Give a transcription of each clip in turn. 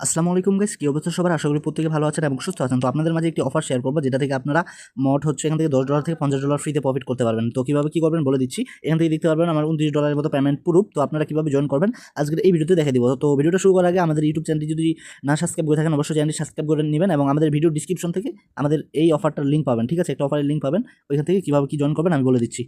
আসসালামু আলাইকুম গাইস, কি অবস্থা সবার? আশা করি প্রত্যেকে ভালো আছেন এবং সুস্থ আছেন। তো আপনাদের মাঝে একটি অফার শেয়ার করবো, যেটা থেকে আপনারা মোট হচ্ছে এখান থেকে $10 থেকে $50 ফ্রিতে প্রফিট করতে পারবেন। তো কিভাবে কি করবেন বলে দিচ্ছি। এখান থেকে দেখতে পারবেন আমার $29 মতো পেমেন্ট প্রুফ। তো আপনারা কিভাবে জয়েন করবেন আজকের এই ভিডিওতে দেখে দিব। তো ভিডিওটা শুরু করার আগে আমাদের ইউটিউব চ্যানেলটি যদি না সাবস্ক্রাইব করে থাকেন, অবশ্যই চ্যানেলটি সাবস্ক্রাইব করে নেবেন এবং আমাদের ভিডিও ডিসক্রিপশন থেকে আমাদের এই অফারটার লিঙ্ক পাবেন। ঠিক আছে, একটা অফারের লিঙ্ক পাবেন, ওইখান থেকে কিভাবে কি জয়েন করবেন আমি বলে দিচ্ছি।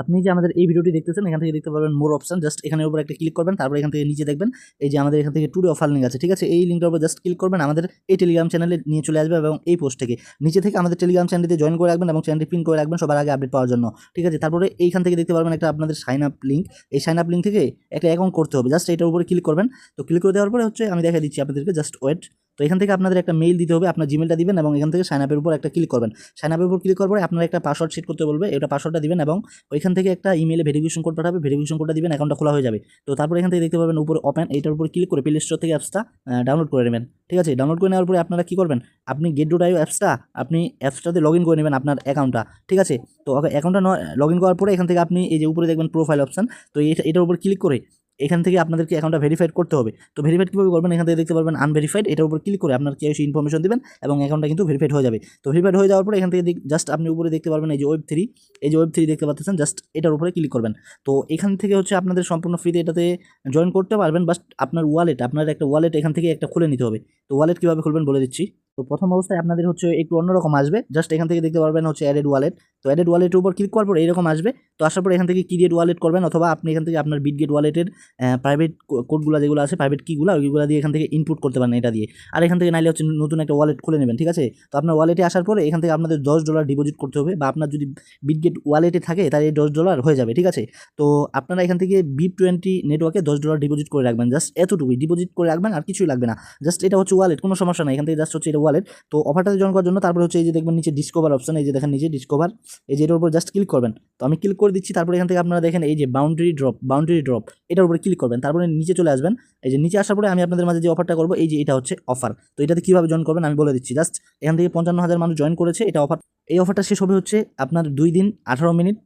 আপনি যে আমাদের এই ভিডিওটি দেখতেছেন, এখান থেকে দেখতে পারবেন মোর অপশন, জাস্ট এখানের উপর একটা ক্লিক করবেন। তারপর এখান থেকে নিচে দেখবেন এই যে আমাদের এখান থেকে টুডে অফার লিঙ্ক আছে। ঠিক আছে, এই লিঙ্কটার উপর জাস্ট ক্লিক করবেন, আমাদের এই টেলিগ্রাম চ্যানেলে নিয়ে চলে আসবে এবং এই পোস্ট থেকে নিচে থেকে আমাদের টেলিগ্রাম চ্যানেলটিতে জয়েন করে রাখবেন এবং চ্যানেলটি পিন করে রাখবেন সবার আগে আপডেট পাওয়ার জন্য। ঠিক আছে, তারপরে এইখান থেকে দেখতে পারবেন একটা আপনাদের সাইন আপ লিঙ্ক। এই সাইন আপ লিঙ্ক থেকে একটা অ্যাকাউন্ট করতে হবে, জাস্ট এটার উপরে ক্লিক করবেন। তো ক্লিক করে দেওয়ার পরে হচ্ছে আমি দেখা দিচ্ছি আপনাদেরকে, জাস্ট ওয়েট। তো এখান থেকে আপনাদের একটা মেইল দিতে হবে, আপনার জিমেলটা দিবেন এবং এখান থেকে সাইন আপের উপর একটা ক্লিক করবেন। সাইন আপের উপর ক্লিক করার পরে আপনার একটা পাসওয়ার্ড সেট করতে বলবে, এটা পাসওয়ার্ডটা দিবেন এবং ওইখান থেকে একটা ইমেলে ভেরিফিকেশন কোড পাঠাবে, ভেরিফিকেশন কোডটা দিবেন, অ্যাকাউন্টটা খোলা হয়ে যাবে। তো তারপর এখান থেকে দেখতে পাবেন উপরে ওপেন, এইটার উপর ক্লিক করে প্লে স্টোর থেকে অ্যাপসটা ডাউনলোড করে নেবেন। ঠিক আছে, ডাউনলোড করে নেওয়ার পরে আপনারা কি করবেন, আপনি get.io অ্যাপসটা আপনি অ্যাপসটাতে লগ ইন করে নেবেন আপনার অ্যাকাউন্টটা। ঠিক আছে, তো অ্যাকাউন্টটা লগ ইন করার পরে এখান থেকে আপনি এই যে উপরে দেখবেন প্রোফাইল অপশন, তো এটার উপর ক্লিক করে এখান থেকে আপনাদেরকে অ্যাকাউন্টটা ভেরিফাইড করতে হবে। তো ভেরিফাইড কীভাবে করবেন, এখান থেকে দেখতে পারবেন আনভেরিফাইড, এটার উপর ক্লিক করে আপনার কেওয়াইসি ইনফরমেশন দিবেন এবং অ্যাকাউন্টটা কিন্তু ভেরিফাইড হয়ে যাবে। তো ভেরিফাইড হয়ে যাওয়ার পরে এখান থেকে জাস্ট আপনি উপরে দেখতে পারবেন এই যে Web3, এই যে Web3 দেখতে পাচ্ছেন, জাস্ট এটার উপরে ক্লিক করবেন। তো এখান থেকে হচ্ছে আপনাদের সম্পূর্ণ ফ্রিতে এটাতে জয়েন করতে পারবেন, বাট আপনার আপনার একটা ওয়ালেট এখান থেকে একটা খুলে নিতে হবে। তো ওয়ালেট কীভাবে খুলবেন বলে দিচ্ছি। তো প্রথম অবস্থায় আপনাদের হচ্ছে একটু অন্যরকম আসবে, জাস্ট এখান থেকে দেখতে পারবেন হচ্ছে অ্যাডেড ওয়ালেট। তো অ্যাডেড ওয়ালেটের উপর ক্লিক করার পরে এরকম আসবে। তো আসার পরে এখান থেকে ক্রিয়েট ওয়ালেট করবেন, অথবা আপনি এখান থেকে আপনার বিটগেট ওয়ালেটের প্রাইভেট কোডগুলো যেগুলো আছে, প্রাইভেট কিগুলো, ওইগুলো দিয়ে এখান থেকে ইনপুট করতে পারেন এটা দিয়ে। আর এখান থেকে নাইলে হচ্ছে নতুন একটা ওয়ালেট খুলে নেবেন। ঠিক আছে, তো আপনার ওয়ালেটে আসার পরে এখান থেকে আপনাদের $10 ডিপোজিট করতে হবে, বা আপনার যদি বিটগেট ওয়ালেটে থাকে তাহলে $10 হয়ে যাবে। ঠিক আছে, তো আপনারা এখান থেকে BIP20 নেটওয়ার্কে $10 ডিপোজিট করে রাখবেন, জাস্ট এতটুকুই ডিপোজিট করে রাখবেন, আর কিছুই লাগবে না। জাস্ট এটা হচ্ছে ওয়ালেট, কোনো সমস্যা নাই, এখান থেকে জাস্ট হচ্ছে এটা ওয়ালেট। তো অফারটাতে জয়েন করার জন্য তারপরে হচ্ছে এই যে দেখবেন নিচে ডিসকভার অপশন, এই যে দেখেন নিচে ডিসকভার, এই যে এটার উপর জাস্ট ক্লিক করবেন। তো আমি ক্লিক করে দিচ্ছি, তারপরে এখান থেকে আপনারা দেখেন এই যে বাউন্ডারি ড্রপ, এটার উপরে ক্লিক করবেন, তারপরে নিচে চলে আসবেন। এই যে নিচে আসার পরে আমি আপনাদের মাঝে যে অফারটা করবো, এই যে এটা হচ্ছে অফার। তো এটাতে কীভাবে জয়েন করবেন আমি বলে দিচ্ছি। জাস্ট এখান থেকে 55,000 মানুষ জয়েন করেছে, এটা অফার। এই অফারটা শেষ হবে হচ্ছে আপনার 2 দিন 18 মিনিট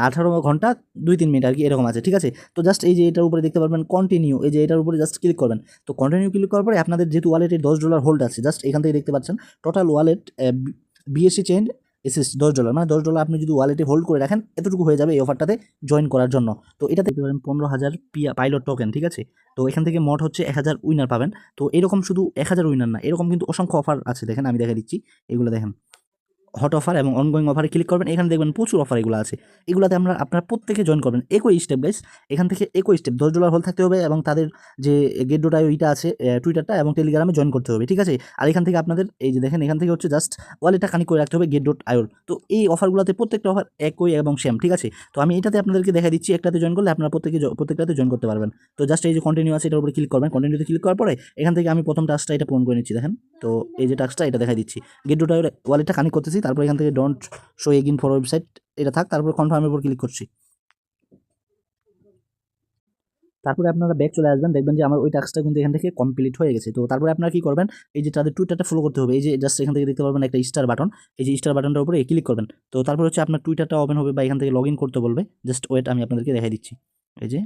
18 ঘন্টা 2-3 মিনিট আর কি, এরকম আছে। ঠিক আছে, তো জাস্ট এই যে এটার উপরে দেখতে পারবেন কন্টিনিউ, এই যে এটার উপরে জাস্ট ক্লিক করবেন। তো কন্টিনিউ ক্লিক করার পরে আপনাদের যেহেতু ওয়ালেটে $10 হোল্ড আছে, জাস্ট এখান থেকে দেখতে পাচ্ছেন total wallet BSC chain SS $10, মানে $10 আপনি যদি ওয়ালেটে হোল্ড করে রাখেন, এতটুকু হয়ে যাবে এই অফারটাতে জয়েন করার জন্য। তো এটা দেখতে পারেন 15,000 পাইলট টোকেন। ঠিক আছে, তো এখান থেকে মোট হচ্ছে 1000 উইনার পাবেন। তো এরকম শুধু 1000 উইনার না, এরকম কিন্তু অসংখ্য অফার আছে, দেখেন আমি দেখা দিচ্ছি, এগুলো দেখেন হট অফার এবং অনগোয়িং অফারে ক্লিক করবেন, এখানে দেখবেন প্রচুর অফার এগুলো আছে। এগুলোতে আপনারা প্রত্যেকে জয়েন করবেন, একই স্টেপ গাইস। এখান থেকে একই স্টেপ, $10 হোল থাকতে হবে এবং তাদের যে get.io ইটা আছে টুইটারটা এবং টেলিগ্রামে জয়েন করতে হবে। ঠিক আছে, আর এখান থেকে আপনাদের এই যে দেখেন এখান থেকে হচ্ছে জাস্ট ওয়ালেটটা কানেক্ট করে রাখতে হবে get.io। তো এই অফারগুলোতে প্রত্যেকটা অফার একই এবং সেম। ঠিক আছে, তো আমি এটাতে আপনাদেরকে দেখা দিচ্ছি, একটাতে জয়েন করলে আপনারা প্রত্যেকটাতে জয়েন করতে পারবেন। তো জাস্ট এই যে কন্টিনিউ আছে, এটার উপরে ক্লিক করবেন। কন্টিনিউতে ক্লিক করার পরে এখান থেকে আমি প্রথম টাস্কটা এটা পূরণ করে নিচ্ছি, দেখেন। তো এই যে টাস্কটা এটা দেখা দিচ্ছি, get.io ওয়ালেটটা কানেক্ট করতেছি, তারপর এখান থেকে don't show again for website এটা থাক, তারপর কনফার্মের উপর ক্লিক করছি। তারপরে আপনারা ব্যাক চলে আসবেন, দেখবেন যে আমার ওই টাস্কটা কিন্তু এখান থেকে কমপ্লিট হয়ে গেছে। তো তারপরে আপনারা কি করবেন, এই যে তাদের টুইটারটা ফলো করতে হবে, এই যে জাস্ট এখান থেকে দেখতে পারবেন একটা স্টার বাটন, এই যে স্টার বাটনটার উপরে ক্লিক করবেন। তো তারপর হচ্ছে আপনার টুইটারটা ওপেন হবে বা এখান থেকে লগ ইন করতে বলবে, জাস্ট ওয়েট আমি আপনাদেরকে দেখাই দিচ্ছি। এই যে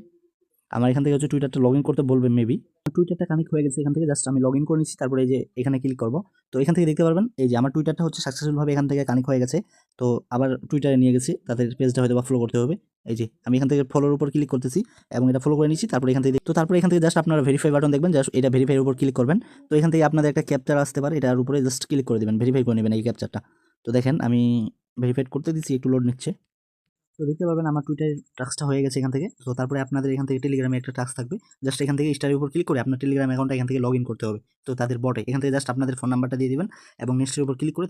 আমার এখান থেকে হচ্ছে টুইটারটা লগ ইন করতে বলবে মেবি। টুইটারটা কানেক্ট হয়ে গেছে, এখান থেকে জাস্ট আমি লগ ইন করে নিচ্ছি, তারপরে এই যে এখানে ক্লিক করব। তো এখান থেকে দেখতে পারবেন এই যে আমার টুইটারটা হচ্ছে সাকসেসফুলভাবে এখান থেকে কানেক্ট হয়ে গেছে। তো আবার টুইটারে নিয়ে গেছি, তাদের পেজটা হয়তো বা ফলো করতে হবে। এই যে আমি এখান থেকে ফলোর উপর ক্লিক করতেছি এবং এটা ফলো করে নিচ্ছি, তারপরে এখান থেকে জাস্ট আপনারা ভেরিফাই বাটন দেখবেন, জাস্ট এটা ভেরিফাইয়ের উপর ক্লিক করবেন। তো এখান থেকে আপনাদের একটা ক্যাপচার আসতে পারে, এটার উপরে জাস্ট ক্লিক করে দেবেন, ভেরিফাই করে নেবেন এই ক্যাপচারটা। তো দেখেন আমি ভেরিফাইড করতে দিচ্ছি, একটু লোড নিচ্ছে। তো দেখতে পাবেন আমার টুইটারের টাস্কটা হয়ে গেছে এখান থেকে। তো তারপরে আপনাদের এখান থেকে টেলিগ্রামে একটা টাস্ক থাকবে, জাস্ট এখান থেকে স্টারের উপর ক্লিক করে আপনার টেলিগ্রাম অ্যাকাউন্টটা এখান থেকে লগ ইন করতে হবে। তো তাদের বটে এখান থেকে জাস্ট আপনাদের ফোন নাম্বারটা দিয়ে দিবেন এবং নেক্সটের উপর ক্লিক করে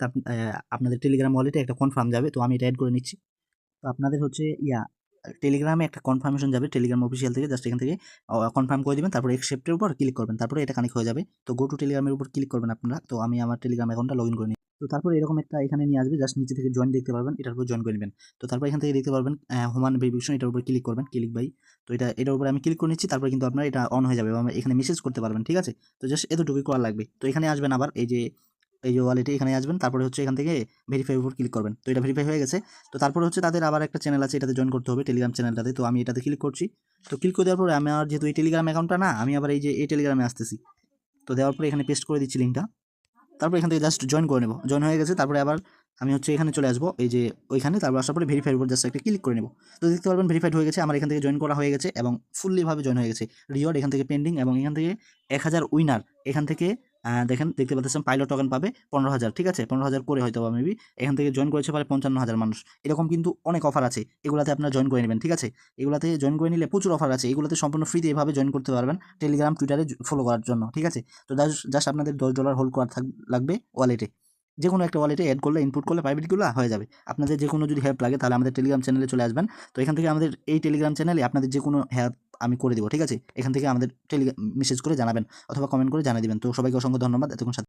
আপনাদের টেলিগ্রাম ওয়ালেটে একটা কনফার্ম যাবে। তো আমি এটা অ্যাড করে নিচ্ছি। তো আপনাদের হচ্ছে টেলিগ্রামে একটা কনফার্মেশন যাবে টেলিগ্রাম অফিসিয়াল থেকে, জাস্ট এখান থেকে কনফার্ম করে দিবেন, তারপরে অ্যাকসেপ্টের উপর ক্লিক করবেন, তারপরে এটা কানেক্ট হয়ে যাবে। তো গো টু টেলিগ্রামের উপর ক্লিক করবেন আপনারা। তো আমি আমার টেলিগ্রাম অ্যাকাউন্টটা লগ ইন করে নিই। তো তারপরে এরকম একটা এখানে নিয়ে আসবে, জাস্ট নিচে থেকে জয়েন দেখতে পারবেন, এটার উপর জয়েন করে নেবেন। তো তারপর এখান থেকে দেখতে পারবেন হিউম্যান ভেরিফিকেশন, এটার উপর ক্লিক করবেন, ক্লিক বাই। তো এটার উপরে আমি ক্লিক করে নিচ্ছি, তারপরে কিন্তু আপনার এটা অন হয়ে যাবে এবং এখানে মেসেজ করতে পারবেন। ঠিক আছে, তো জাস্ট এতটুকুই করা লাগবে। তো এখানে আসবেন আবার এই যে ওয়ালেটে এখানে আসবেন, তারপরে হচ্ছে এখান থেকে ভেরিফাই উপর ক্লিক করবেন। তো এটা ভেরিফাই হয়ে গেছে। তো তারপরে হচ্ছে তাদের আবার একটা চ্যানেল আছে, এটাতে জয়েন করতে হবে টেলিগ্রাম চ্যানেলটাতে। তো আমি এটাতে ক্লিক করছি। তো ক্লিক করে দেওয়ার পরে আমার যেহেতু এই টেলিগ্রাম অ্যাকাউন্টটা না, আমি আবার এই যে এই টেলিগ্রামে আসতেছি। তো দেওয়ার পরে এখানে পেস্ট করে দিচ্ছি লিঙ্কটা। তারপর এখান থেকে জাস্ট জয়েন করে নেব। জয়েন হয়ে গেছে, তারপরে আবার আমি হচ্ছে এখানে চলে আসবো, এই যে ওইখানে, তারপর আসার পরে ভেরিফাইড উপর জাস্ট একটা ক্লিক করে নেব। তো দেখতে পারবেন ভেরিফাইড হয়ে গেছে, আমার এখান থেকে জয়েন করা হয়ে গেছে এবং ফুললিভাবে জয়েন হয়ে গেছে। রিওয়ার্ড এখান থেকে পেন্ডিং, এবং এখান থেকে 1000 উইনার, এখান থেকে দেখেন দেখতে পাচ্ছেন পাইলট টোকেন পাবে 15,000, ঠিক আছে, 15,000 করে হয়তো বা মেবি এখান থেকে জয়েন করেছে প্রায় 55,000 মানুষ। এরকম কিন্তু অনেক অফার আছে, এগুলাতে আপনারা জয়েন করে নেবেন, ঠিক আছে। এগুলাতে জয়েন করে নিলে প্রচুর অফার আছে, এগুলোতে সম্পূর্ণ ফ্রিতে এভাবে জয়েন করতে পারবেন টেলিগ্রাম টুইটারে ফলো করার জন্য, ঠিক আছে। তো জাস্ট আপনাদের $10 হোল্ড করা লাগবে ওয়ালেটে, যে কোনো একটা ওয়ালেটে অ্যাড করলে, ইনপুট করলে প্রাইভেটগুলো হয়ে যাবে। আপনাদের যে কোনো যদি হেল্প লাগে তাহলে আমাদের টেলিগ্রাম চ্যানেলে চলে আসবেন। তো এখান থেকে আমাদের এই টেলিগ্রাম চ্যানেলে আপনাদের যে কোনো হেল্প আমি করে দেবো, ঠিক আছে। এখান থেকে আমাদের মেসেজ করে জানাবেন অথবা কমেন্ট করে জানিয়ে দিবেন। তো সবাইকে অসংখ্য ধন্যবাদ এতক্ষণ সাথে